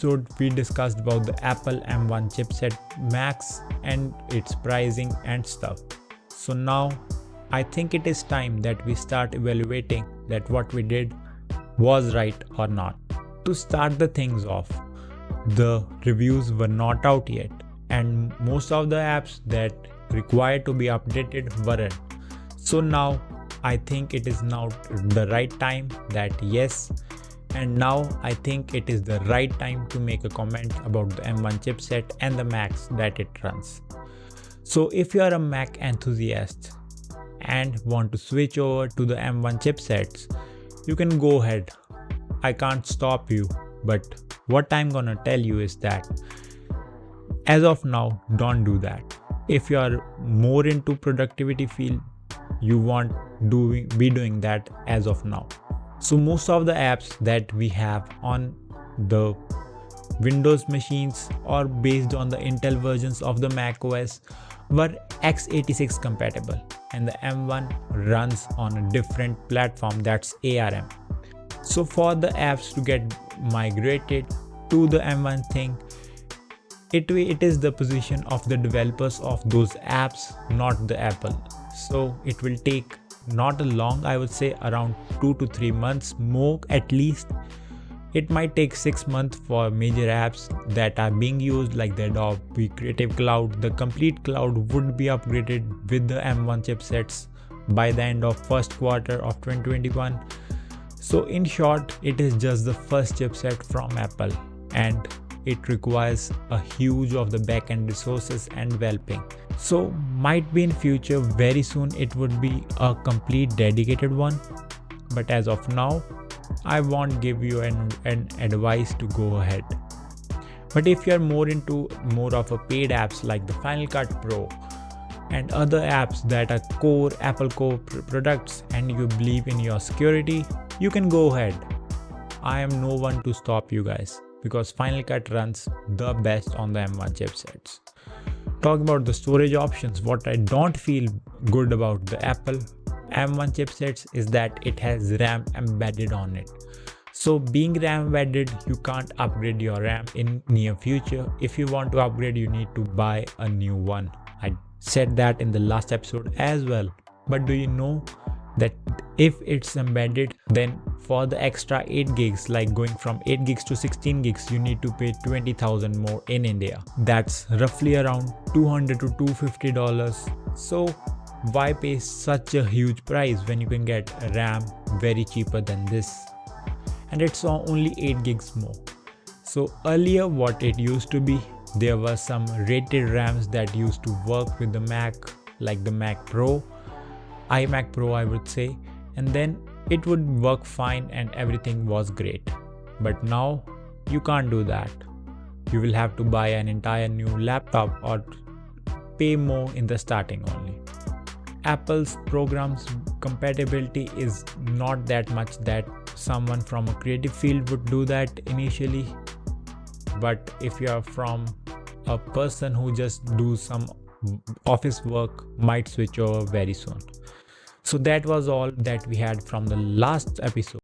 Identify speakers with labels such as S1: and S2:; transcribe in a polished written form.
S1: episode, we discussed about the Apple M1 chipset Max and its pricing and stuff. So now I think it is time that we start evaluating that what we did was right or not. To start the things off, the reviews were not out yet and most of the apps that required to be updated weren't. So now I think it is now the right time that yes, and now I think it is the right time to make a comment about the M1 chipset and the Macs that it runs. So if you are a Mac enthusiast and want to switch over to the M1 chipsets, you can go ahead. I can't stop you, but what I'm gonna tell you is that as of now, don't do that. If you are more into productivity field, you won't be doing that as of now. So most of the apps that we have on the Windows machines or based on the Intel versions of the Mac OS were x86 compatible, and the M1 runs on a different platform, that's ARM. So for the apps to get migrated to the M1 thing, it is the position of the developers of those apps, not the Apple. So it will take not a long, I would say around 2 to 3 months more at least. It might take 6 months for major apps that are being used like the Adobe Creative Cloud. The complete cloud would be upgraded with the M1 chipsets by the end of first quarter of 2021. So in short, it is just the first chipset from Apple and it requires a huge of the backend resources and developing. So might be in future very soon it would be a complete dedicated one, but as of now I won't give you an advice to go ahead. But if you are more into more of a paid apps like the Final Cut Pro and other apps that are core Apple core products and you believe in your security, you can go ahead. I am no one to stop you guys because Final Cut runs the best on the M1 chipsets. Talk about the storage options, what I don't feel good about the Apple M1 chipsets is that it has RAM embedded on it. So being RAM embedded, you can't upgrade your RAM in near future. If you want to upgrade, you need to buy a new one. I said that in the last episode as well. But do you know that if it's embedded, then for the extra 8 gigs, like going from 8 gigs to 16 gigs, you need to pay 20,000 more in India. That's roughly around $200 to $250. So why pay such a huge price when you can get RAM very cheaper than this? And it's only 8 gigs more. So earlier what it used to be, there were some rated RAMs that used to work with the Mac, like the Mac Pro, iMac Pro I would say, and then it would work fine and everything was great. But now you can't do that. You will have to buy an entire new laptop or pay more in the starting only. Apple's programs compatibility is not that much that someone from a creative field would do that initially. But if you are from a person who just do some office work, might switch over very soon. So that was all that we had from the last episode.